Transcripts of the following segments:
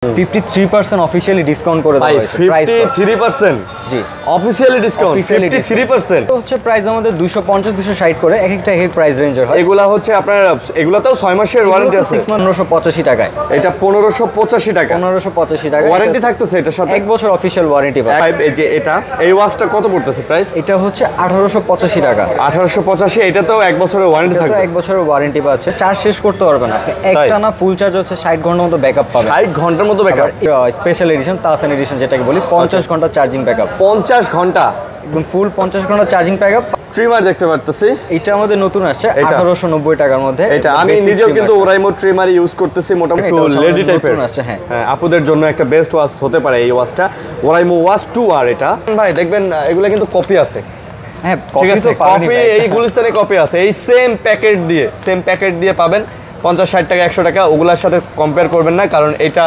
53% officially discount করে দেওয়া হয়েছে। 53%? জি, অফিশিয়ালি ডিসকাউন্ট 53%। তো হচ্ছে প্রাইস আমাদের 250 260 করে এক একটা এক প্রাইস রেঞ্জের হয়। এগুলা হচ্ছে আপনার এগুলাতেও 6 মাসের ওয়ারেন্টি আছে। 6 মাস 1585 টাকায়। এটা 1585 টাকা। 1585 টাকা ওয়ারেন্টি থাকতেছে এটার সাথে? 1 বছর অফিশিয়াল ওয়ারেন্টি পাবে। এই যে এটা এই ওয়াচটা কত পড়তেছে প্রাইস? এটা হচ্ছে 1885 টাকা। 1885। এটা তো 1 বছরের ওয়ারেন্টি এটা তো থাকবে। 1 বছরের ওয়ারেন্টি পাচ্ছে। চার্জ শেষ করতে পারবেন আপনি। একটানা ফুল চার্জ হচ্ছে 60 ঘন্টার মতো ব্যাকআপ পাবেন। 60 ঘন্টার মতো backup. Special edition Tahsan addition যেটাকে বলি 50 ঘন্টা চার্জিং ব্যাকআপ। 50 ঘন্টা একদম ফুল 50 ঘন্টা চার্জিং ব্যাকআপ। ট্রিমার দেখতে পারতেছি, এটা আমাদের নতুন আসছে 1890 টাকার মধ্যে। এটা আমি নিজেও কিন্তু ওরাইমো ট্রিমার ইউজ করতেছি, মোটামুটি লেডি টাইপের আসছে। হ্যাঁ, আপুদের জন্য একটা বেস্ট ওয়াচ হতে পারে এই ওয়াচটা, ওরাইমো ওয়াচ 2R। এটা ভাই দেখবেন এগুলা কিন্তু কপি আছে। হ্যাঁ, ঠিক আছে, কপি এই গুলিস্তানে কপি আছে, এই সেম প্যাকেট দিয়ে পাবেন 50-60 টাকা 100 টাকা। ওগুলোর সাথে কম্পেয়ার করবেন না, কারণ এটা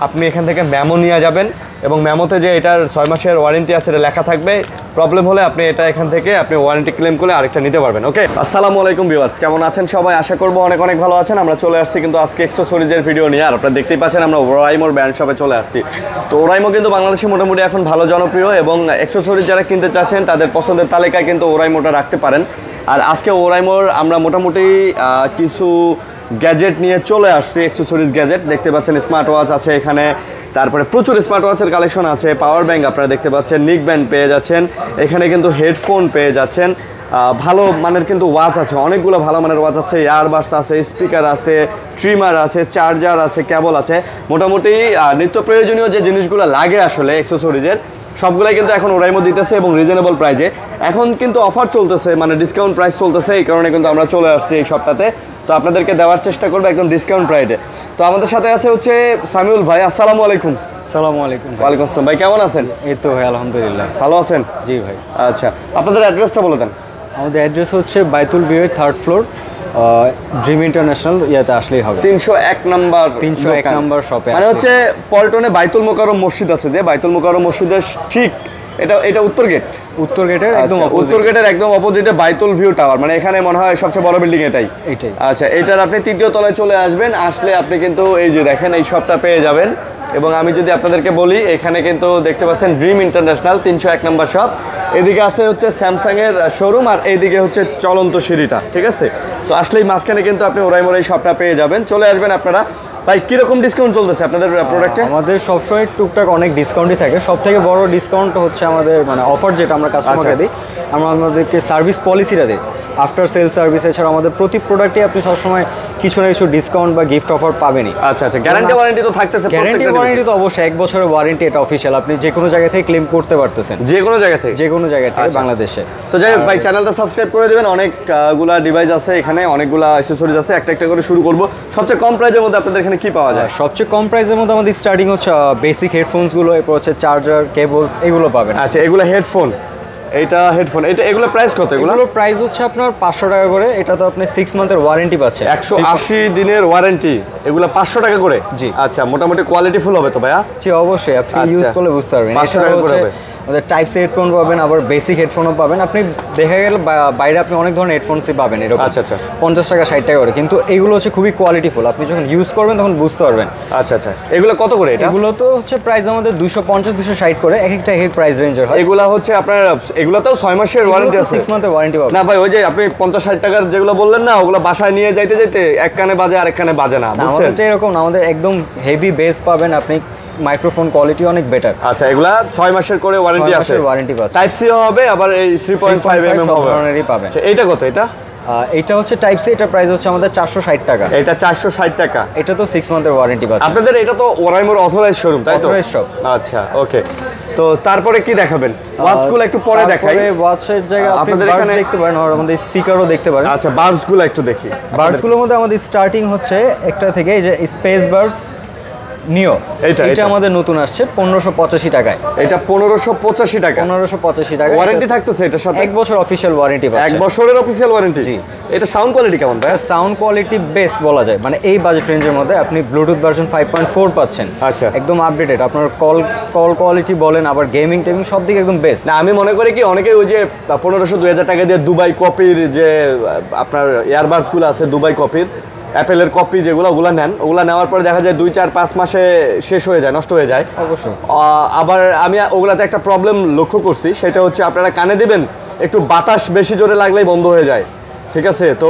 আপনি এখান থেকে মেমো নিয়ে যাবেন এবং মেমোতে যে এটার 6 মাসের ওয়ারেন্টি আছে এটা লেখা থাকবে। প্রবলেম হলে আপনি এটা এখান থেকে আপনি ওয়ারেন্টি ক্লেম করে আরেকটা নিতে পারবেন। ওকে, আসসালামু আলাইকুম ভিউয়ার্স, কেমন আছেন সবাই? আশা করবো অনেক অনেক ভালো আছেন। আমরা চলে আসছি কিন্তু আজকে অ্যাক্সেসরিজের ভিডিও নিয়ে। আর আপনারা দেখতেই পাচ্ছেন আমরা ওরাইমোর ব্র্যান্ড শপে চলে আসছি। তো ওরাইমো কিন্তু বাংলাদেশে মোটামুটি এখন ভালো জনপ্রিয় এবং অ্যাক্সেসরিজ যারা কিনতে চাচ্ছেন তাদের পছন্দের তালিকায় কিন্তু ওরাইমোটা রাখতে পারেন। আর আজকে ওরাইমোর আমরা মোটামুটি কিছু গ্যাজেট নিয়ে চলে আসছি, অ্যাক্সেসরিজ গ্যাজেট। দেখতে পাচ্ছেন স্মার্ট ওয়াচ আছে এখানে, তারপরে প্রচুর স্মার্ট ওয়াচের কালেকশন আছে, পাওয়ার ব্যাংক আপনারা দেখতে পাচ্ছেন, নিক ব্যান্ড পেয়ে যাচ্ছেন, এখানে কিন্তু হেডফোন পেয়ে যাচ্ছেন, ভালো মানের কিন্তু ওয়াচ আছে, অনেকগুলো ভালো মানের ওয়াচ আছে, ইয়ারবাডস আছে, স্পিকার আছে, ট্রিমার আছে, চার্জার আছে, কেবল আছে। মোটামুটি নিত্য প্রয়োজনীয় যে জিনিসগুলো লাগে আসলে অ্যাক্সেসরিজের সবগুলাই কিন্তু এখন ওরাইমো দিতেছে এবং রিজনেবল প্রাইজে। এখন কিন্তু অফার চলতেছে, মানে ডিসকাউন্ট প্রাইস চলতেছে, এই কারণে কিন্তু আমরা চলে আসছি এই সপ্তাহে। তো আপনাদেরকে দেওয়ার চেষ্টা করবো একদম ডিসকাউন্ট প্রাইসে। তো আমাদের সাথে আছে হচ্ছে সামিউল ভাই। আসসালামু আলাইকুম। আসসালামু আলাইকুম। ওয়ালাইকুম আসসালাম ভাই, কেমন আছেন? এই তো ভাই আলহামদুলিল্লাহ ভালো আছেন। জি ভাই। আচ্ছা, আপনাদের অ্যাড্রেসটা বলে দেন। আমাদের অ্যাড্রেস হচ্ছে বাইতুল বিয়ের 3rd ফ্লোর, ড্রিম ইন্টারন্যাশনাল ইয়াতে আসলেই হবে। 301 নাম্বার 301 নাম্বার শপে। মানে হচ্ছে পল্টনে বাইতুল মোকাররম মসজিদ আছে, যে বাইতুল মোকাররম মসজিদের ঠিক এটা উত্তর গেটের একদম অপোজিটে বাইতুল ভিউ টাওয়ার, মানে এখানে মনে হয় সবচেয়ে বড় বিল্ডিং এটাই। আচ্ছা, এটার আপনি 3য় তলায় চলে আসবেন, আসলে আপনি কিন্তু এই যে দেখেন এই শপটা পেয়ে যাবেন। এবং আমি যদি আপনাদেরকে বলি, এখানে কিন্তু দেখতে পাচ্ছেন ড্রিম ইন্টারন্যাশনাল 301 নম্বর শপ। এদিকে আছে হচ্ছে স্যামসাংয়ের শোরুম, আর এইদিকে হচ্ছে চলন্ত সিঁড়িটা। ঠিক আছে, তো আসলেই মাঝখানে কিন্তু আপনি ওরাইমোর এই শপটা পেয়ে যাবেন। চলে আসবেন আপনারা। ভাই, কিরকম ডিসকাউন্ট চলতেছে আপনাদের প্রোডাক্টে? আমাদের সবসময় টুকটাক অনেক ডিসকাউন্টই থাকে। সব থেকে বড় ডিসকাউন্ট হচ্ছে আমাদের মানে অফার যেটা আমরা কাস্টমারকে দিই, আমরা আমাদেরকে সার্ভিস পলিসিটা দিই, আফটার সেল সার্ভিস। এছাড়া আমাদের প্রতি প্রোডাক্টে আপনি সবসময় কিছু না কিছু ডিসকাউন্ট বা গিফট অফার পাবেনই। আচ্ছা, গ্যারান্টি ওয়ারেন্টি তো থাকতেছে? গ্যারান্টি ওয়ারেন্টি তো অবশ্যই 1 বছরের ওয়ারেন্টি, এটা অফিশিয়াল। আপনি যে কোনো জায়গা থেকে ক্লেম করতে পারতেছেন, যে কোনো জায়গা থেকে বাংলাদেশে। তো যাই হোক ভাই, চ্যানেলটা সাবস্ক্রাইব করে দেবেন। অনেকগুলা ডিভাইস আছে এখানে, অনেকগুলা অ্যাকসেসরিজ আছে, একটা করে শুরু করব। সবচেয়ে কম প্রাইসের মধ্যে আপনাদের এখানে কি পাওয়া যায়? সবচেয়ে কম প্রাইসের মধ্যে আমাদের স্টার্টিং হচ্ছে বেসিক হেডফোনসগুলো, এরপর হচ্ছে চার্জার, কেবলস, এগুলো পাবেন। আচ্ছা, এগুলো হেডফোন, এগুলো প্রাইস কত? এগুলো প্রাইস হচ্ছে আপনার 500 টাকা করে। এটা তো আপনি 6 মান্থের ওয়ারেন্টি পাচ্ছেন, 180 দিনের ওয়ারেন্টি। এগুলো 500 টাকা করে? জি। আচ্ছা, মোটামুটি কোয়ালিটি ফুল হবে তো ভাইয়া? জি অবশ্যই, আপনি ইউজ করলে বুঝতে পারবেন। 500 টাকা করে হবে। আমাদের টাইপ সি হেডফোন পাবেন, আবার বেসিক হেডফোনও পাবেন। আপনি দেখা গেলে বাইরে আপনি অনেক ধরনের হেডফোনসই পাবেন এরকম। আচ্ছা, 50 টাকা 60 টাকা করে, কিন্তু এগুলো হচ্ছে খুবই কোয়ালিটিফুল। আপনি যখন ইউজ করবেন তখন বুঝতে পারবেন। আচ্ছা, এগুলো কত করে? এগুলো তো হচ্ছে প্রাইস আমাদের 250 260 করে, এক একটা এক প্রাইস রেঞ্জের হয়। এগুলো হচ্ছে আপনার, এগুলোতেও 6 মাসের ওয়ারেন্টি আছে? 6 মান্থের ওয়ারেন্টি পাবেন। না ভাই, ওই যে আপনি 50-60 টাকার যেগুলো বললেন না, ওগুলো বাসায় নিয়ে যাইতে এক কানে বাজে আরেক কানে বাজে না, বুঝছেন? আমাদের এরকম না, আমাদের একদম হেভি বেস পাবেন আপনি, মাইক্রোফোন কোয়ালিটি অনেক বেটার। আচ্ছা, এগুলা 6 মাসের করে ওয়ারেন্টি আছে? ওয়ারেন্টি পাচ্ছেন। টাইপ সি হবে, আবার এই 3.5 mm সব ধরনেরই পাবেন। আচ্ছা, এইটা কত? এটা হচ্ছে টাইপ সি, এটা প্রাইস হচ্ছে আমাদের 460 টাকা। এটা 460 টাকা। এটা তো 6 মান্থের ওয়ারেন্টি পাচ্ছেন। আপনাদের এটা তো ওরাইমোর অথরাইজড শোরুম, তাই তো? Authorised shop. আচ্ছা, ওকে। তো তারপরে কি দেখাবেন? ওয়াচগুলো একটু পরে দেখাই। ওয়াচের জায়গায় আপনি বার্ডস দেখতে পারেন, আর আমাদের স্পিকারও দেখতে পারেন। আচ্ছা, বার্ডসগুলো একটু দেখি। বার্ডসগুলোর মধ্যে আমাদের স্টার্টিং হচ্ছে একটা থেকে, এই যে স্পেস বার্ডস নিও, এটা আমাদের নতুন আসছে 1585 টাকায়। এটা 1585 টাকা? 1585 টাকা। ওয়ারেন্টি থাকতেছে এটার সাথে? 1 বছর অফিশিয়াল ওয়ারেন্টি পাচ্ছেন। 1 বছরের অফিশিয়াল ওয়ারেন্টি? জি। এটা সাউন্ড কোয়ালিটি কেমন ভাই? সাউন্ড কোয়ালিটি বেস্ট বলা যায়, মানে এই বাজেট রেঞ্জের মধ্যে আপনি ব্লুটুথ ভার্সন 5.4 পাচ্ছেন। আচ্ছা, একদম আপডেটেড। আপনার কল কোয়ালিটি বলেন, আবার গেমিং টেমিং সব দিকে একদম বেস্ট। না, আমি মনে করি কি অনেকে ওই যে 1500-2000 টাকা দিয়ে দুবাই কপির যে আপনার ইয়ারবাডসগুলো আছে, দুবাই কপির অ্যাপেলের কপি যেগুলো ওগুলো নেন, ওগুলো নেওয়ার পরে দেখা যায় 2-4-5 মাসে শেষ হয়ে যায়, নষ্ট হয়ে যায়। অবশ্যই। আবার আমি ওগুলাতে একটা প্রবলেম লক্ষ্য করছি, সেটা হচ্ছে আপনারা কানে দিবেন, একটু বাতাস বেশি জোরে লাগলেই বন্ধ হয়ে যায়, ঠিক আছে? তো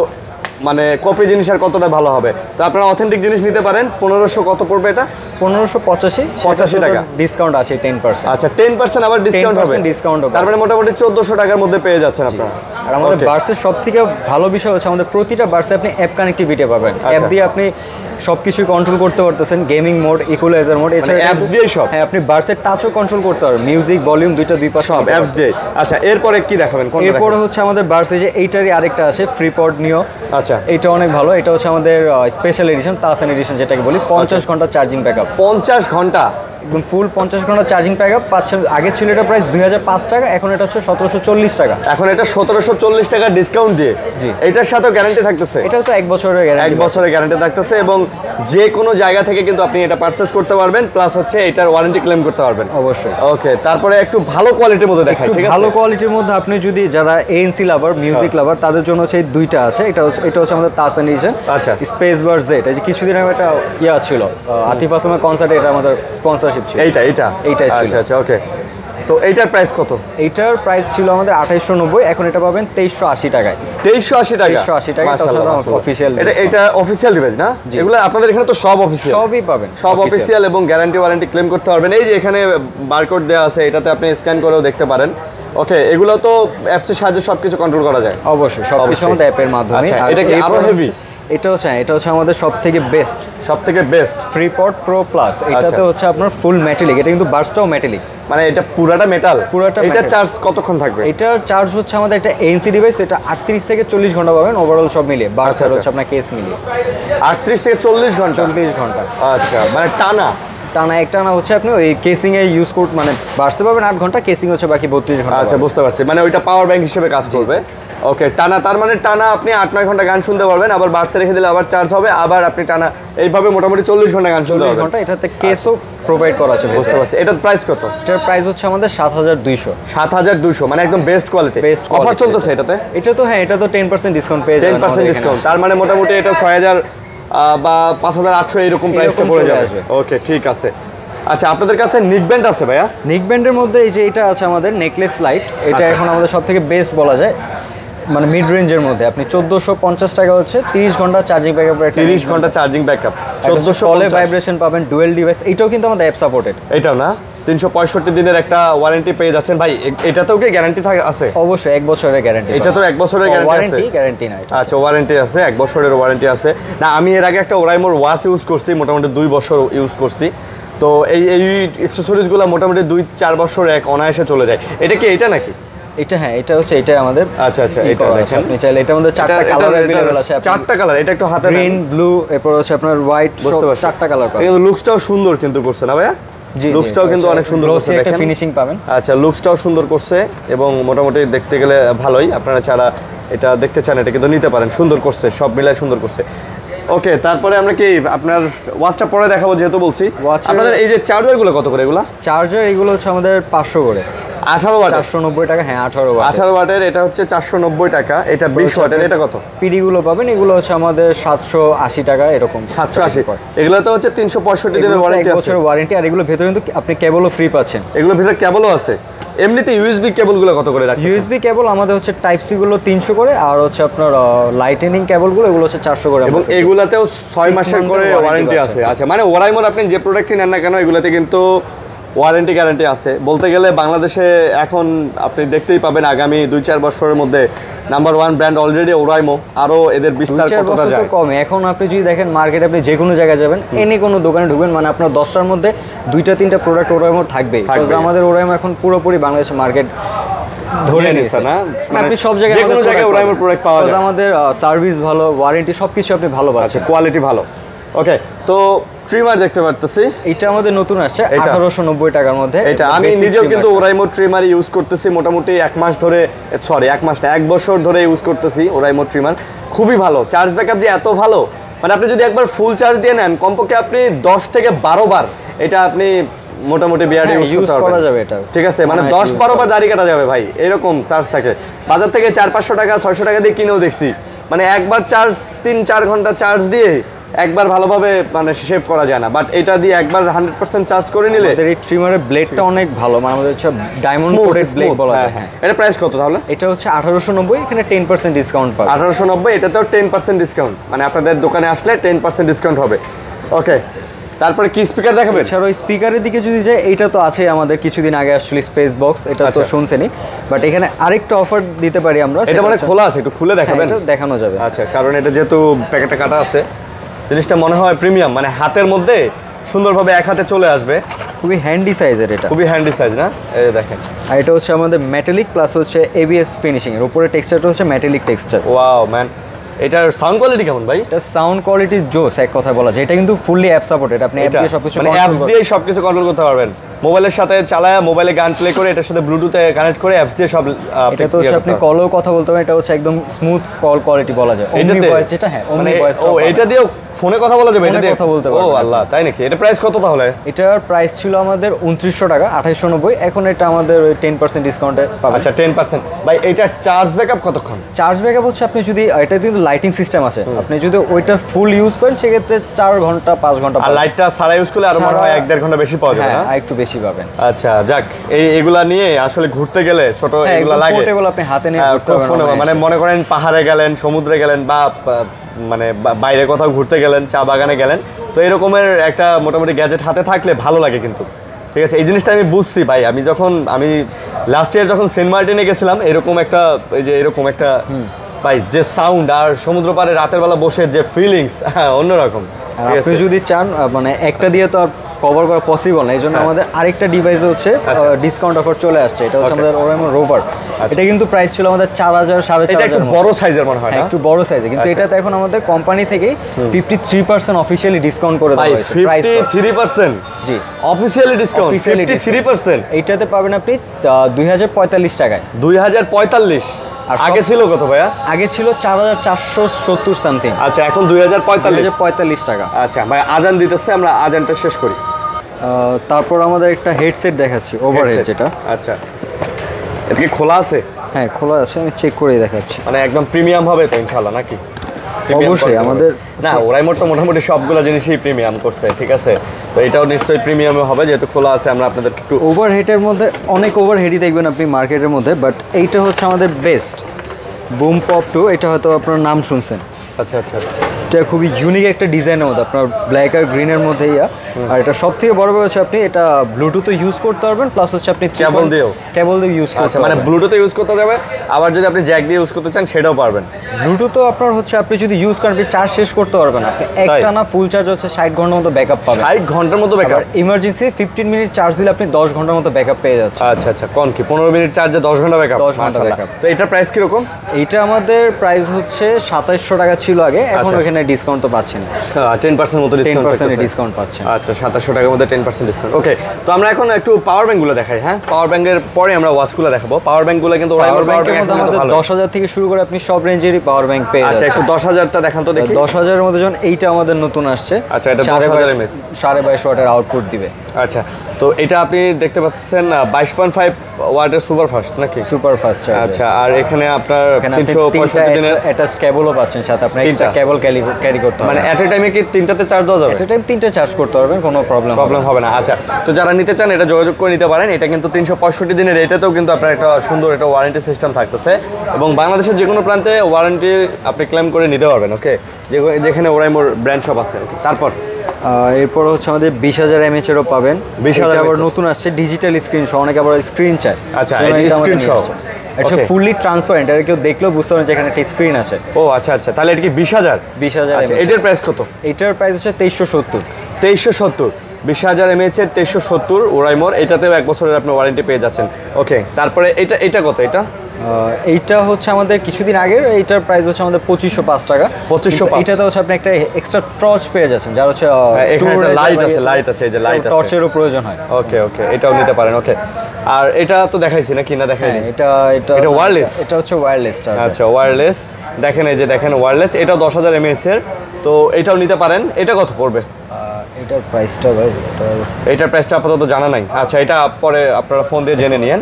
মানে কপি জিনিস আর কতটা ভালো হবে? তো আপনারা অথেন্টিক জিনিস নিতে পারেন। 1500 কত পড়বে এটা? 1585 টাকা ডিসকাউন্ট আছে 10%। আচ্ছা 10% আবার ডিসকাউন্ট হবে? 10% ডিসকাউন্ট হবে। তার মানে মোটামুটি 1400 টাকার মধ্যে পেয়ে যাচ্ছেন আপনারা। আর আমাদের বার্সের সবথেকে ভালো বিষয় হচ্ছে আমাদের প্রতিটা বার্সে আপনি অ্যাপ কানেক্টিভিটি পাবেন। অ্যাপ দিয়ে আপনি সবকিছু কন্ট্রোল করতে পারতেছেন, গেমিং মোড, ইকুয়ালাইজার মোড, এছাড়া অ্যাপস দিয়ে সব। হ্যাঁ, আপনি বার্সের টাচও কন্ট্রোল করতে পারবেন, মিউজিক ভলিউম দুই পাশে সব অ্যাপস দিয়ে। আচ্ছা এরপরে কি দেখাবেন? এরপরে হচ্ছে আমাদের বার্সে যে এইটারই আরেকটা আছে ফ্রিপড নিও। আচ্ছা এটা অনেক ভালো, এটা হচ্ছে আমাদের স্পেশাল এডিশন, তাসান এডিশন যেটাকে বলি। 50 ঘন্টা চার্জিং ব্যাকআপ। 50 ঘন্টা একদম ফুল 50 ঘন্টা চার্জিং ব্যাকআপ পাচ্ছেন। আগে ছিল এটা প্রাইস 2005 টাকা, এখন এটা হচ্ছে 1740 টাকা। এখন এটা 1740 টাকা ডিসকাউন্ট দিয়ে। জি। এটার সাথেও গ্যারান্টি থাকতেছে? এটাও তো 1 বছরের গ্যারান্টি। 1 বছরের গ্যারান্টি থাকতেছে এবং যে কোনো জায়গা থেকে কিন্তু আপনি এটা পারচেজ করতে পারবেন, প্লাস হচ্ছে এটার ওয়ারেন্টি ক্লেম করতে পারবেন। অবশ্যই। ওকে, তারপরে একটু ভালো কোয়ালিটির মধ্যে দেখাই, ঠিক আছে? ভালো কোয়ালিটির মধ্যে আপনি যদি যারা এএনসি লাভার, মিউজিক লাভার, তাদের জন্য হচ্ছে এই দুইটা আছে। এটা হচ্ছে আমাদের তাসান এডিশন। আচ্ছা। স্পেস বার জেড, এই যে কিছুদিন আগে একটা ছিল আতিফ আসলামের কনসার্টে, এটা আমাদের স্পন্সরশিপ ছিল। এইটাই ছিল। আচ্ছা আচ্ছা, ওকে। তো এইটার প্রাইস কত? এইটার প্রাইস ছিল আমাদের 2890, এখন এটা পাবেন 2380 টাকায়। 2380 টাকা? 2380 টাকা। অফিশিয়াল, এটা অফিশিয়াল ডিভাইস না? এগুলো আপনাদের এখানে তো সব অফিশিয়াল? সবই পাবেন, সব অফিশিয়াল এবং গ্যারান্টি ওয়ারেন্টি ক্লেম করতে পারবেন। এই যে এখানে বারকোড দেওয়া আছে, এটাতে আপনি স্ক্যান করেও দেখতে পারেন। ওকে, এগুলো তো অ্যাপসের সাহায্যে সবকিছু কন্ট্রোল করা যায়? অবশ্যই, সবকিছু আমাদের অ্যাপের মাধ্যমে। আচ্ছা, এটা কি আরো হেভি? এটা হচ্ছে আমাদের সবথেকে বেস্ট ফ্রিপড প্রো প্লাস। এটাতে হচ্ছে আপনার ফুল মেটালিক, এটা কিন্তু বার্সটাও মেটালিক। মানে এটা পুরাটা মেটাল? পুরাটা এটা metal। চার্জ কতক্ষণ থাকবে? এটার চার্জ হচ্ছে আমাদের একটা এনসি ডিভাইস, এটা 38 থেকে 40 ঘন্টা পাবেন ওভারঅল সব মিলিয়ে, বার্স আর হচ্ছে আপনার কেস মিলিয়ে 38 থেকে 40 ঘন্টা? 40 ঘন্টা। আচ্ছা, মানে টানা একটানা হচ্ছে আপনি ওই কেসিং এ ইউজ করতে, মানে বার্সে পাবেন 8 ঘন্টা, কেসিং হচ্ছে বাকি 32 ঘন্টা। আচ্ছা, বুঝতে পারছি, মানে ওইটা পাওয়ার ব্যাংক হিসেবে কাজ করবে। ওকে, টানা, তার মানে টানা আপনি 8-9 ঘন্টা গান শুনতে পারবেন, আবার বার্সে রেখে দিলে আবার চার্জ হবে, আবার আপনি টানা এইভাবে মোটামুটি 40 ঘন্টা গান শুনতে পারবেন। ঘন্টা। এটাতে কেসও প্রোভাইড করা আছে। বুঝতে পারছি। এটার প্রাইস কত? এটার প্রাইস হচ্ছে আমাদের 7200। 7200, মানে একদম বেস্ট কোয়ালিটি। অফার চলতেছে এটাতে? এটা তো হ্যাঁ, এটা তো 10% ডিসকাউন্ট পেয়ে যাবেন। 10% ডিসকাউন্ট, তার মানে মোটামুটি এটা 6000 বা 5800 এরকম প্রাইসটা পড়ে যাবে। ওকে, ঠিক আছে। আচ্ছা, আপনাদের কাছে নিক ব্যান্ড আছে ভাইয়া? নিক ব্যান্ডের মধ্যে এই যে এটা আছে আমাদের নেকলেস লাইট, এটা এখন আমাদের সবথেকে বেস্ট বলা যায়, মানে মিড রেঞ্জের মধ্যে। আপনি 1450 টাকা হচ্ছে 30 ঘন্টা চার্জিং ব্যাকআপ। 30 ঘন্টা চার্জিং ব্যাকআপ, 1450। কলে ভাইব্রেশন পাবেন, ডুয়েল ডিভাইস। এটাও কিন্তু আমাদের অ্যাপ সাপোর্টেড। এটাও না? 365 দিনের একটা ওয়ারেন্টি পেয়ে যাচ্ছেন ভাই। এটাতেও কি গ্যারান্টি আছে? অবশ্যই 1 বছরের গ্যারান্টি। এটা তো 1 বছরের গ্যারান্টি আছে? গ্যারান্টি না এটা। আচ্ছা, ওয়ারেন্টি আছে, 1 বছরের ওয়ারেন্টি আছে। না, আমি এর আগে একটা ওরাইমোর ওয়াচ ইউজ করছি, মোটামুটি 2 বছর ইউজ করছি। তো এই অ্যাকসেসরিজগুলো মোটামুটি 2-4 বছর অনায়াসে চলে যায়। এটা কি এটা নাকি? এটা হ্যাঁ, এটা হচ্ছে এটা আমাদের। আচ্ছা আচ্ছা, এটা দেখেন, আপনি চাইলে এটার মধ্যে 4টা কালার अवेलेबल আছে। 4টা কালার, এটা একটু হাতে গ্রিন, ব্লু, এরপর হচ্ছে আপনার হোয়াইট, বুঝতে পারছি। 4টা কালার পাবেন। কিন্তু লুকসটাও সুন্দর কিন্তু করছে না ভাইয়া? জি, লুকসটাও কিন্তু অনেক সুন্দর করছে, একটা দেখেন ফিনিশিং পাবেন। আচ্ছা, লুকসটাও সুন্দর করছে এবং মোটামুটি দেখতে গেলে ভালোই। আপনারা যারা এটা দেখতে চান এটা কিন্তু নিতে পারেন, সুন্দর করছে, সব মিলায় সুন্দর করছে। ওকে, তারপরে আমরা কি আপনার ওয়াচটা পরে দেখাবো, যেহেতু বলছি। আপনাদের এই যে চার্জারগুলো কত করে? এগুলো চার্জার এগুলো হচ্ছে আমাদের 500 করে। 18 ওয়াট, 490 টাকা। হ্যাঁ, 18 ওয়াটের এটা হচ্ছে 490 টাকা। এটা 20 ওয়াটের, এটা কত? পিডি গুলো পাবেন, এগুলো হচ্ছে আমাদের 780 টাকা এরকম। 780। এগুলো তো হচ্ছে 365 দিনের ওয়ারেন্টি আছে, 1 বছরের ওয়ারেন্টি। আর এগুলো ভেতরে কিন্তু আপনি কেবলও ফ্রি পাচ্ছেন। এগুলো ভিতরে কেবলও আছে। এমনিতে ইউএসবি কেবলগুলো কত করে রাখছেন? ইউএসবি কেবল আমাদের হচ্ছে টাইপ সি গুলো 300 করে, আর হচ্ছে আপনার লাইটেনিং কেবলগুলো এগুলো হচ্ছে 400 করে। এবং এগুলাতেও 6 মাসের করে ওয়ারেন্টি আছে। আচ্ছা, মানে ওরাইমোর আপনি যে প্রোডাক্টই নেন না কেন, এগুলাতে কিন্তু ওয়ারেন্টি গ্যারান্টি আছে। বলতে গেলে বাংলাদেশে এখন আপনি দেখতেই পাবেন আগামী 2-4 বছরের মধ্যে নাম্বার 1 ব্র্যান্ড অলরেডি ওরাইমো, আরো এদের বিস্তার কতটা যায় কমে। এখন আপনি যদি দেখেন মার্কেটে, আপনি যে কোনো জায়গায় যাবেন, এনি কোনো দোকানে ঢুকবেন, মানে আপনার 10টার মধ্যে 2-3টা প্রোডাক্ট ওরাইমোর থাকবেই। কারণ আমাদের ওরাইমো এখন পুরোপুরি বাংলাদেশের মার্কেট ধরে নিয়েছে না। আপনি সব জায়গায়, যে কোনো জায়গায় ওরাইমোর প্রোডাক্ট পাওয়া যায়। আমাদের সার্ভিস ভালো, ওয়ারেন্টি সবকিছু আপনি ভালো পাচ্ছেন, কোয়ালিটি ভালো। ওকে, তো ট্রিমার দেখতে পারতেছি, এটা আমাদের নতুন আসছে 1890 টাকার মধ্যে। এটা আমি নিজেও কিন্তু ওরাইমো ট্রিমার ইউজ করতেছি মোটামুটি 1 মাস ধরে, সরি 1 মাস না, 1 বছর ধরে ইউজ করতেছি ওরাইমো ট্রিমার। খুবই ভালো, চার্জ ব্যাকআপ যে এত ভালো, মানে আপনি যদি একবার ফুল চার্জ দিয়ে নেন, কমপক্ষে আপনি 10 থেকে 12 বার এটা আপনি মোটামুটি বিয়ার ইউজ করা যাবে। এটা ঠিক আছে, মানে 10-12 বার দাড়ি কাটা যাবে ভাই, এরকম চার্জ থাকে। বাজার থেকে 400-500 টাকা 600 টাকা দিয়ে কিনেও দেখছি, মানে একবার চার্জ 3-4 ঘন্টা চার্জ দিয়ে একবার ভালোভাবে মানে শেভ করা যায় না, বাট এটা দিয়ে একবার 100% চার্জ করে নিলে আমাদের এই ট্রিমারের ব্লেডটা অনেক ভালো, মানে আমাদের হচ্ছে ডায়মন্ড কোটেড ব্লেড বলা যায়। হ্যাঁ, এটা প্রাইস কত তাহলে? এটা হচ্ছে 1890, এখানে 10% ডিসকাউন্ট পাবে। 1890, এটাতেও 10% ডিসকাউন্ট, মানে আপনাদের দোকানে আসলে 10% ডিসকাউন্ট হবে। ওকে, তারপরে কি স্পিকার দেখাবেন? এছাড়াও স্পিকারের দিকে যদি যাই, এটা তো আছে আমাদের, কিছুদিন আগে আসলে স্পেস বক্স, এটা তো শুনছেনই, বাট এখানে আরেকটা অফার দিতে পারি আমরা। এটা মানে খোলা আছে, একটু খুলে দেখাবেন? এটা দেখানো যাবে। আচ্ছা, কারণ এটা যেহেতু প্যাকেটটা কাটা আছে, জিনিসটা মনে হয় প্রিমিয়াম, মানে হাতের মধ্যে সুন্দরভাবে এক হাতে চলে আসবে। খুবই হ্যান্ডি সাইজের, এটা খুবই হ্যান্ডি সাইজ না? এই যে দেখেন, আর এটা হচ্ছে আমাদের মেটালিক প্লাস হচ্ছে এবিএস ফিনিশিং এর উপরে টেক্সচারটা হচ্ছে মেটালিক টেক্সচার। ওয়াও ম্যান, এটার সাউন্ড কোয়ালিটি কেমন ভাই? এটা সাউন্ড কোয়ালিটি জোস, এক কথা বলা যায়। এটা কিন্তু ফুললি অ্যাপ সাপোর্টেড, আপনি অ্যাপ দিয়ে সবকিছু মানে অ্যাপস দিয়ে সবকিছু কন্ট্রোল করতে পারবেন। মোবাইলের সাথে চালায়া মোবাইলে গান প্লে করে এটার সাথে ব্লুটুথে কানেক্ট করে অ্যাপস দিয়ে সব। এটা তো হচ্ছে আপনি কলও কথা বলতে পারেন, এটা হচ্ছে একদম স্মুথ কল কোয়ালিটি বলা যায়। ওমনি ভয়েস যেটা, হ্যাঁ ওমনি ভয়েস। ও, এটা দিয়েও ফোনে কথা বলা যাবে? এটা দিয়ে কথা বলতে ও পারবেন। আল্লাহ, তাই নাকি? এটা প্রাইস কত তাহলে? এটার প্রাইস ছিল আমাদের 2900 টাকা, 2890, এখন এটা আমাদের 10% ডিসকাউন্টে পাবেন। আচ্ছা 10%। ভাই এটার চার্জ ব্যাকআপ কতক্ষণ? চার্জ ব্যাকআপ হচ্ছে আপনি যদি, এটা কিন্তু লাইটিং সিস্টেম আছে, আপনি যদি ওইটা ফুল ইউজ করেন সেক্ষেত্রে 4 ঘন্টা 5 ঘন্টা। আর লাইটটা সারা ইউজ করলে আরো মনে হয় 1-1.5 ঘন্টা বেশি পাওয়া যাবে না? হ্যাঁ, একটু বেশি পাবেন। আচ্ছা যাক, এগুলা নিয়ে আসলে ঘুরতে গেলে ছোট এগুলা লাগে, পোর্টেবল, আপনি হাতে নিয়ে ঘুরতে পারবেন। মানে মনে করেন পাহাড়ে গেলেন, সমুদ্রে গেলেন, বা মানে বাইরে কোথাও ঘুরতে গেলেন, চা বাগানে গেলেন, তো এরকমের একটা মোটামুটি গ্যাজেট হাতে থাকলে ভালো লাগে কিন্তু। ঠিক আছে, এই জিনিসটা আমি বুঝছি ভাই। আমি লাস্ট ইয়ার যখন সেন্ট মার্টিনে গেছিলাম, এরকম একটা ভাই যে সাউন্ড আর সমুদ্র পাড়ে রাতের বেলা বসে যে ফিলিংস, অন্যরকম। আপনি যদি চান, মানে একটা দিয়ে তো আর কভার করা পসিবল না, এই জন্য আমাদের আরেকটা ডিভাইসে হচ্ছে ডিসকাউন্ট অফার চলে আসছে। এটা হচ্ছে আমাদের ওরাইমো রোভার। এটা কিন্তু প্রাইস ছিল আমাদের 4000, 4500। একটু বড় সাইজের মনে হয় না? একটু বড় সাইজে, কিন্তু এটাতে এখন আমাদের কোম্পানি থেকেই 53% অফিশিয়ালি ডিসকাউন্ট করে দেওয়া হয়েছে। 53%? জি, অফিশিয়ালি ডিসকাউন্ট 53%। এইটাতে পাবেন আপনি 2045 টাকায়। 2045? আগে ছিল কত ভাইয়া? আগে ছিল 4470 সামথিং। আচ্ছা, এখন 2045 টাকা। আচ্ছা ভাই, আজান দিতেছে, আমরা আজানটা শেষ করি। তারপর আমাদের একটা হেডসেট দেখাচ্ছি, ওভারহেড যেটা। আচ্ছা, এটা কি খোলা আছে? হ্যাঁ খোলা আছে, আমি চেক করে দেখাচ্ছি। মানে একদম প্রিমিয়াম হবে তো ইনশাআল্লাহ নাকি? অবশ্যই আমাদের না, ওরাইমোর তো মোটামুটি সবগুলো জিনিসই প্রিমিয়াম করছে, ঠিক আছে, তো এটাও নিশ্চয়ই প্রিমিয়ামে হবে যেহেতু খোলা আছে। আমরা আপনাদের একটু ওভারহেডের মধ্যে অনেক ওভারহেডই দেখবেন আপনি মার্কেটের মধ্যে, বাট এইটা হচ্ছে আমাদের বেস্ট বুম পপ 2। এটা হয়তো আপনার নাম শুনছেন। আচ্ছা আচ্ছা, এটা খুবই ইউনিক একটা ডিজাইনের মধ্যে, আপনার ব্ল্যাক আর গ্রিনের মধ্যে আর এটা সব থেকে বড় হচ্ছে আপনি এটা ব্লুটুথও ইউজ করতে পারবেন, প্লাস হচ্ছে আপনি কেবল দিয়ে ইউজ করতে পারবেন। মানে ব্লুটুথে ইউজ করতে যাবে, আবার যদি আপনি জ্যাক দিয়ে ইউজ করতে চান সেটাও পারবেন। ব্লুটুথও আপনার হচ্ছে আপনি যদি ইউজ করেন, আপনি চার্জ শেষ করতে পারবেন। আপনি একটা না ফুল চার্জ হচ্ছে 60 ঘন্টার মতো ব্যাকআপ পাবেন। 60 ঘন্টার মতো ব্যাকআপ? ইমার্জেন্সি 15 মিনিট চার্জ দিলে আপনি 10 ঘন্টার মতো ব্যাকআপ পেয়ে যাচ্ছেন। আচ্ছা আচ্ছা, কোন কি 15 মিনিট চার্জে 10 ঘন্টা ব্যাকআপ? 10 ঘন্টা ব্যাকআপ। তো এটার প্রাইস কি রকম? এইটা আমাদের প্রাইস হচ্ছে 2700 টাকা ছিল আগে, এখন ওখানে ডিসকাউন্ট তো পাচ্ছেন, 10% মতো ডিসকাউন্ট পাচ্ছেন। আচ্ছা, 2700 টাকার মধ্যে 10% ডিসকাউন্ট। ওকে, তো আমরা এখন একটু পাওয়ার ব্যাংকগুলো দেখাই। হ্যাঁ, পাওয়ার ব্যাংকের পরে আমরা ওয়াচগুলো দেখাবো। পাওয়ার ব্যাংকগুলো কিন্তু পাওয়ার ব্যাংকের মধ্যে আমাদের 10,000 থেকে শুরু করে আপনি সব রেঞ্জেরই পাওয়ার ব্যাংক পেয়ে যাচ্ছেন। আচ্ছা, একটু 10,000টা দেখান তো দেখি। 10,000 এর মধ্যে যখন এইটা আমাদের নতুন আসছে, আচ্ছা, এটা 10,000 mAh, 22.5 ওয়াটের আউটপুট দিবে। আচ্ছা, তো এটা আপনি দেখতে পাচ্ছেন 22.5 ওয়াটের সুপার ফাস্ট নাকি? Super fast. আচ্ছা, আর এখানে আপনার 365 দিনের অ্যাটাচ কেবলও পাচ্ছেন, সাথে আপনার এক্সট্রা কেবল ক্যারি করতে হবে। মানে এট এ টাইমে কি 3টাতে চার্জ দেওয়া যাবে? এট এ টাইম 3টা চার্জ করতে পারবেন, কোনো প্রবলেম হবে না। আচ্ছা, তো যারা নিতে চান এটা যোগাযোগ করে নিতে পারেন। এটা কিন্তু 365 দিনের, এটাতেও কিন্তু আপনার একটা সুন্দর একটা ওয়ারেন্টি সিস্টেম থাকতেছে, এবং বাংলাদেশের যে কোনো প্রান্তে ওয়ারেন্টি আপনি ক্লেম করে নিতে পারবেন। ওকে, যেখানে ওরাইমোর ব্র্যান্ড শপ আছে। তারপর এরপর হচ্ছে আমাদের 20,000 mAh এরও পাবেন। 20,000 আবার নতুন আসছে ডিজিটাল স্ক্রিন সহ, অনেকে আবার স্ক্রিন চায়। আচ্ছা, এই স্ক্রিন সহ এটা ফুললি ট্রান্সপারেন্ট, আর কেউ দেখলেও বুঝতে পারবেন যে এখানে একটা স্ক্রিন আছে। ও আচ্ছা আচ্ছা, তাহলে এটা কি 20,000? আচ্ছা, এটার প্রাইস কত? এটার প্রাইস হচ্ছে 2370। 2370, 20,000 mAh 2370 ওরাইমোর। এটাতেও 1 বছরের আপনি ওয়ারেন্টি পেয়ে যাচ্ছেন। ওকে, তারপরে এটা কত? এইটা হচ্ছে আমাদের কিছুদিন আগের, এইটার প্রাইস হচ্ছে আমাদের 2505 টাকা। 2505। এটাতে হচ্ছে আপনি একটা এক্সট্রা টর্চ পেয়ে যাচ্ছেন, যার হচ্ছে এখানে একটা লাইট আছে, এই যে লাইট আছে, টর্চেরও প্রয়োজন হয়। ওকে ওকে, এটাও নিতে পারেন। ওকে, আর এটা তো দেখাইছি নাকি না দেখাইনি? এটা ওয়্যারলেস। এটা হচ্ছে ওয়্যারলেস। আচ্ছা, ওয়্যারলেস। দেখেন, এই যে দেখেন ওয়্যারলেস, এটাও 10,000 mAh এর, তো এটাও নিতে পারেন। এটা কত পড়বে? এটার প্রাইসটা ভাই এইটার প্রাইসটা আপাতত জানা নাই। আচ্ছা, এটা পরে আপনারা ফোন দিয়ে জেনে নিয়েন।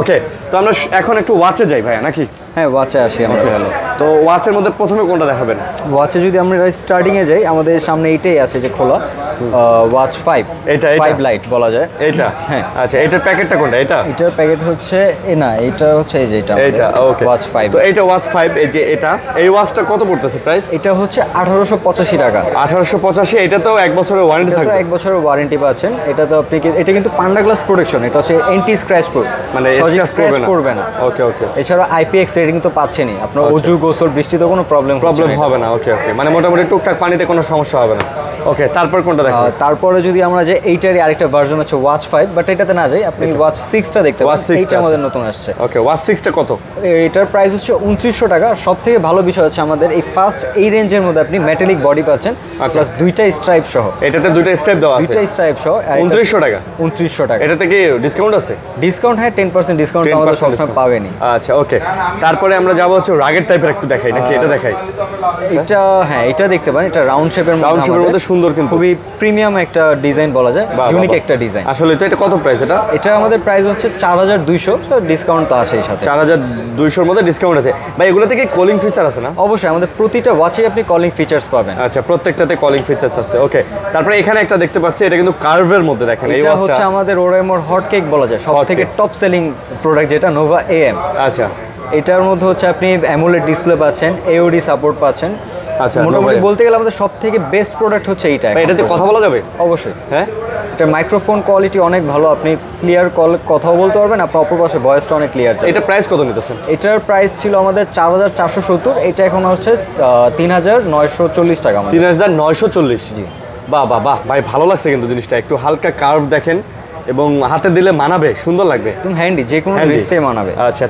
ওকে, তো আমরা এখন একটু ওয়াচে যাই ভাইয়া নাকি? হ্যাঁ, ওয়াচে আসি আমরা। হ্যালো, তো ওয়াচের মধ্যে প্রথমে কোনটা দেখাবেন? ওয়াচে যদি আমরা স্টার্টিংয়ে যাই, আমাদের সামনে এইটাই আছে যে খোলা ওয়াচ 5, এটা 5 লাইট বলা যায়। এইটা? হ্যাঁ। আচ্ছা, এটার প্যাকেটটা কোনটা? এটা? এটার প্যাকেট হচ্ছে না, এটা হচ্ছে এই যে এটা। ওকে, ওয়াচ 5। তো এইটা ওয়াচ 5, এই যে এটা, এই ওয়াচটা কত পড়তেছে প্রাইস? এটা হচ্ছে 1885 টাকা। 1885। এটা তো 1 বছরের ওয়ারেন্টি এটা তো থাকবে? 1 বছরের ওয়ারেন্টি পাচ্ছেন। এটা তো আপনি এটা কিন্তু পান্ডা গ্লাস প্রোটেকশন, এটা হচ্ছে অ্যান্টি স্ক্র্যাচ প্রুফ, মানে স্ক্র্যাচ করবে না। ওকে ওকে। এছাড়া IPX রেটিং তো পাচ্ছেনই, আপনার অজু গোসল বৃষ্টিতে কোনো প্রবলেম হবে না। ওকে ওকে, মানে মোটামুটি টুকটাক পানিতে কোনো সমস্যা হবে না। ওকে, তারপর কোনটা দেখাবেন? তারপরে যদি আমরা যে এইটারই আরেকটা ভার্সন আছে ওয়াচ 5, বাট এটাতে না যাই, আপনি ওয়াচ 6টা দেখতে ওয়াচ পারেন। 6 এইটা আমাদের নতুন আসছে। ওকে, ওয়াচ 6টা কত? এটার প্রাইস হচ্ছে 2900 টাকা। আর সবথেকে ভালো বিষয় হচ্ছে আমাদের এই ফার্স্ট এই রেঞ্জের মধ্যে আপনি মেটালিক বডি পাচ্ছেন, প্লাস দুইটা স্ট্রাইপ সহ। এটাতে দুইটা স্টেপ দেওয়া আছে? দুইটা স্ট্রাইপ সহ 2900 টাকা। 2900 টাকা। এটাতে কি ডিসকাউন্ট আছে? ডিসকাউন্ট, হ্যাঁ 10% ডিসকাউন্ট আমাদের সবসময় পাবেনই। আচ্ছা ওকে, তারপরে আমরা যাবো হচ্ছে রাগের টাইপের একটু দেখাই নাকি? এটা দেখাই। এটা হ্যাঁ, এটা দেখতে পারেন। এটা রাউন্ড শেপের মধ্যে সুন্দর, কিন্তু খুবই প্রিমিয়াম একটা ডিজাইন বলা যায়, ইউনিক একটা ডিজাইন আসলে। তো এটা কত প্রাইস? এটা আমাদের প্রাইস হচ্ছে 4200, ডিসকাউন্ট তো আছে সাথে। 4200 এর মধ্যে ডিসকাউন্ট আছে ভাই। এগুলোতে কি কলিং ফিচার আছে না? অবশ্যই, আমাদের প্রতিটা ওয়াচে আপনি কলিং ফিচার্স পাবেন। আচ্ছা, প্রত্যেকটাতে কলিং ফিচার্স আছে। ওকে, তারপরে এখানে একটা দেখতে পাচ্ছি, এটা কিন্তু কার্ভের মধ্যে। দেখেন, এই এটা হচ্ছে আমাদের ওরাইমোর হট কেক বলা যায়, সবথেকে টপ সেলিং প্রোডাক্ট যেটা নোভা AM। আচ্ছা, এটার মধ্যে হচ্ছে আপনি অ্যামোলেড ডিসপ্লে পাচ্ছেন, AOD সাপোর্ট পাচ্ছেন। আচ্ছা, মোটামুটি বলতে গেলে আমাদের সবথেকে বেস্ট প্রোডাক্ট হচ্ছে এইটা। এটাতে কথা বলা যাবে? অবশ্যই। হ্যাঁ, এটা মাইক্রোফোন কোয়ালিটি অনেক ভালো, আপনি ক্লিয়ার কথাও বলতে পারবেন, আপনার অপর পাশে ভয়েসটা অনেক ক্লিয়ার। এটা প্রাইস কত নিতেছেন? এটার প্রাইস ছিল আমাদের 4470, এটা এখন হচ্ছে 3940 টাকা। 3940? জি। বাহ বাহ বাহ ভাই, ভালো লাগছে কিন্তু জিনিসটা। একটু হালকা কার্ভ দেখেন, এবং হাতে দিলে মানাবে, সুন্দর লাগবে, তুমি হ্যান্ডি, যে কোনো রিস্টেই মানাবে। আচ্ছা,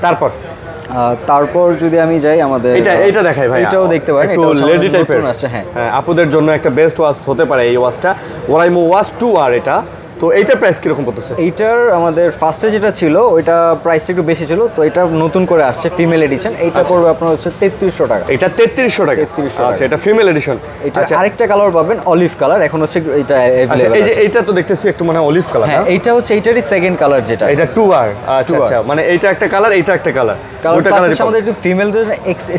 তারপর যদি আমি যাই, আমাদের এটা দেখাই ভাই। এটাও দেখতে পারেন, একটু লেডি টাইপের আছে। হ্যাঁ, আপুদের জন্য একটা বেস্ট ওয়াচ হতে পারে এই ওয়াচটা, ওরাইমো ওয়াচ 2R। এটা তো এইটার প্রাইস কিরকম পড়তেছে? এইটার আমাদের ফার্স্টে যেটা ছিল ওইটা প্রাইসটা একটু বেশি ছিল, তো এটা নতুন করে আসছে ফিমেল এডিশন। এইটা পড়বে আপনার হচ্ছে 3300 টাকা। এটা 3300 টাকা? 3300 আচ্ছা, এটা ফিমেল এডিশন। এটা আরেকটা কালার পাবেন, অলিভ কালার। এখন হচ্ছে এটা अवेलेबल এই যে এইটা তো দেখতেছি একটু মানে অলিভ কালার। হ্যাঁ, এইটা হচ্ছে এইটারই সেকেন্ড কালার যেটা। এটা 2R। আচ্ছা আচ্ছা, মানে এইটা একটা কালার, এইটা একটা কালার। দুটো কালার আমাদের একটু ফিমেলদের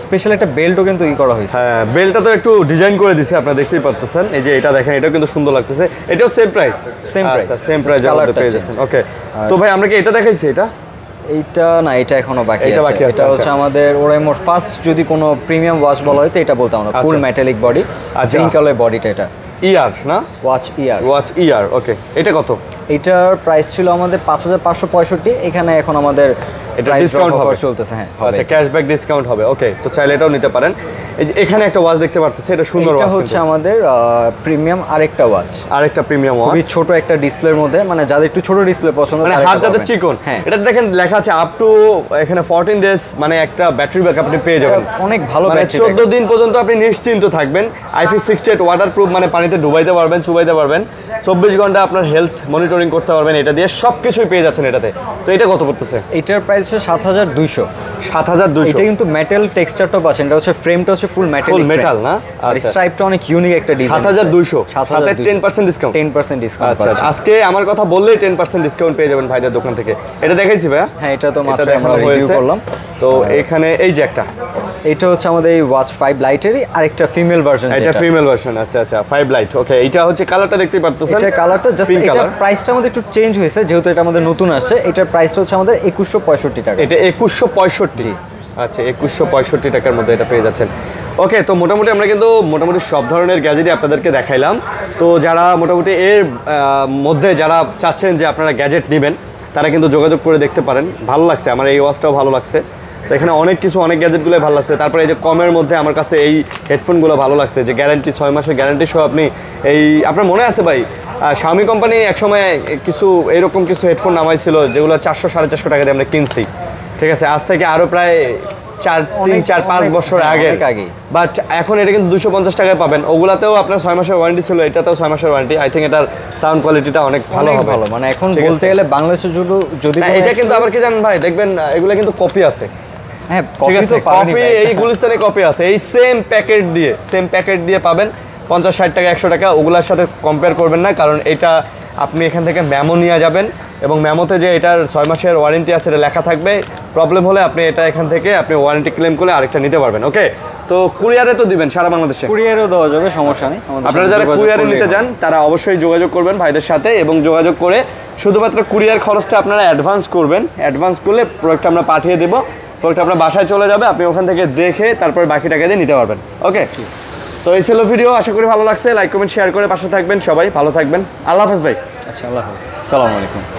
স্পেশাল একটা বেল্টও কিন্তু করা হয়েছে। হ্যাঁ, বেল্টটা তো একটু ডিজাইন করে দিয়েছে, আপনারা দেখতেই পাচ্ছেন। এই যে এটা দেখেন, এটাও কিন্তু সুন্দর লাগতেছে। এটাও same price? Same price, same price পেয়ে যাচ্ছেন। ওকে, তো ভাই আমরা কি এটা দেখাইছি? এইটা না, এটা এখনো বাকি আছে। এটা আচ্ছা। হচ্ছে আমাদের ওরাইমোর ফার্স্ট যদি কোনো প্রিমিয়াম ওয়াচ বলা হয় তো এটা বলতাম আমরা, ফুল মেটালিক বডি, জিঙ্ক কালার বডিটা। এটা ER না? Watch ER। ওকে, এটা কত? এটার প্রাইস ছিল আমাদের 5565, এখানে এখন আমাদের এটা ডিসকাউন্ট অফার চলতেছে। হ্যাঁ, আচ্ছা, ক্যাশব্যাক ডিসকাউন্ট হবে। ওকে, তো চাইলে এটাও নিতে পারেন। এই যে এখানে একটা ওয়াচ দেখতে পারতেছে, এটা সুন্দর ওয়াচ। এটা হচ্ছে আমাদের প্রিমিয়াম আরেকটা ওয়াচ, আরেকটা প্রিমিয়াম ওয়াচ, খুবই ছোট একটা ডিসপ্লের মধ্যে, মানে যাদের একটু ছোট ডিসপ্লে পছন্দ, মানে হাত যাদের চিকন। হ্যাঁ, এটা দেখেন লেখা আছে আপ টু এখানে 14 ডেজ, মানে একটা ব্যাটারি ব্যাকআপ আপনি পেয়ে যাবেন। অনেক ভালো ব্যাটারি, 14 দিন পর্যন্ত আপনি নিশ্চিন্ত থাকবেন। IP68 ওয়াটারপ্রুফ, মানে পানিতে ডুবাইতে পারবেন, চুবাইতে পারবেন। 24 ঘন্টা আপনার হেলথ মনিটরিং করতে পারবেন এটা দিয়ে, সবকিছুই পেয়ে যাচ্ছেন এটাতে। তো এটা কত পড়তেছে? এটার প্রাইস হচ্ছে 7200। 7200? এটা কিন্তু মেটাল টেক্সচারটা পাচ্ছেন, এটা হচ্ছে ফ্রেমটা হচ্ছে ফুল মেটাল না? আচ্ছা, স্ট্রাইপটা অনেক ইউনিক একটা ডিজাইন। 7200 সাথে 10% ডিসকাউন্ট। 10% ডিসকাউন্ট। আচ্ছা, আজকে আমার কথা বললেই 10% ডিসকাউন্ট পেয়ে যাবেন ভাইদের দোকান থেকে। এটা দেখাইছি ভাই? হ্যাঁ, এটা তো মাত্র আমরা রিভিউ করলাম। তো এখানে এই যে একটা, এটা হচ্ছে আমাদের এই ওয়াচ 5 লাইটেরই আরেকটা ফিমেল ভার্সন। এটা ফিমেল ভার্সন। আচ্ছা আচ্ছা, 5 লাইট। ওকে, এটা হচ্ছে কালারটা দেখতেই পারতেছেন। এটা কালারটা জাস্ট, এটা প্রাইসটা আমাদের একটু চেঞ্জ হয়েছে যেহেতু এটা আমাদের নতুন আসছে। এটার প্রাইসটা হচ্ছে আমাদের 2165 টাকা। এটা 2165? আচ্ছা, 2165 টাকার মধ্যে এটা পেয়ে যাচ্ছেন। ওকে, তো মোটামুটি আমরা কিন্তু সব ধরনের গ্যাজেটই আপনাদেরকে দেখাইলাম। তো যারা মোটামুটি এর মধ্যে যারা চাচ্ছেন যে আপনারা গ্যাজেট নেবেন, তারা কিন্তু যোগাযোগ করে দেখতে পারেন। ভালো লাগছে আমার এই ওয়াচটাও, ভালো লাগছে। তো এখানে অনেক গ্যাজেটগুলো ভালো লাগছে। তারপরে এই যে কমের মধ্যে আমার কাছে এই হেডফোনগুলো ভালো লাগছে, যে গ্যারান্টি 6 মাসের গ্যারান্টি সহ আপনি এই, আপনার মনে আছে ভাই Xiaomi কোম্পানি একসময় এইরকম কিছু হেডফোন নামাইছিল যেগুলো 400-450 টাকা দিয়ে আমরা কিনছি। ঠিক আছে, আজ থেকে আরও প্রায় 3-4-5 বছর আগে। বাট এখন এটা কিন্তু 250 টাকায় পাবেন। ওগুলাতেও আপনার 6 মাসের ওয়ারেন্টি ছিল, এটাতেও 6 মাসের ওয়ারেন্টি। আই থিঙ্ক এটার সাউন্ড কোয়ালিটিটা অনেক ভালো হবে। মানে এখন বলতে গেলে বাংলাদেশের যদি এটা কিন্তু আবার কি জানেন ভাই, দেখবেন এগুলো কিন্তু কপি আছে। হ্যাঁ, ঠিক আছে, কপি এই গুলিস্তানে কপি আছে, এই সেম প্যাকেট দিয়ে পাবেন। 50-60 টাকা 100 টাকা ওগুলোর সাথে কম্পেয়ার করবেন না, কারণ এটা আপনি এখান থেকে মেমো নিয়ে যাবেন এবং মেমোতে যে এটার 6 মাসের ওয়ারেন্টি আছে এটা লেখা থাকবে। প্রবলেম হলে আপনি এটা এখান থেকে আপনি ওয়ারেন্টি ক্লেম করে আরেকটা নিতে পারবেন। ওকে, তো কুরিয়ারে তো দিবেন সারা বাংলাদেশে? কুরিয়ারও দেওয়া যাবে, সমস্যা নেই। আপনারা যারা কুরিয়ারে নিতে যান তারা অবশ্যই যোগাযোগ করবেন ভাইদের সাথে, এবং যোগাযোগ করে শুধুমাত্র কুরিয়ার খরচটা আপনারা অ্যাডভান্স করবেন। অ্যাডভান্স করলে প্রোডাক্ট আমরা পাঠিয়ে দেবো, প্রোডাক্ট আপনার বাসায় চলে যাবে, আপনি ওখান থেকে দেখে তারপরে বাকি টাকা দিয়ে নিতে পারবেন। ওকে, তো এই ছিল ভিডিও, আশা করি ভালো লাগছে। লাইক কমেন্ট শেয়ার করে পাশে থাকবেন, সবাই ভালো থাকবেন। আল্লাহ হাফেজ ভাই। আচ্ছা, আল্লাহ হাফেজ, আসসালামু আলাইকুম।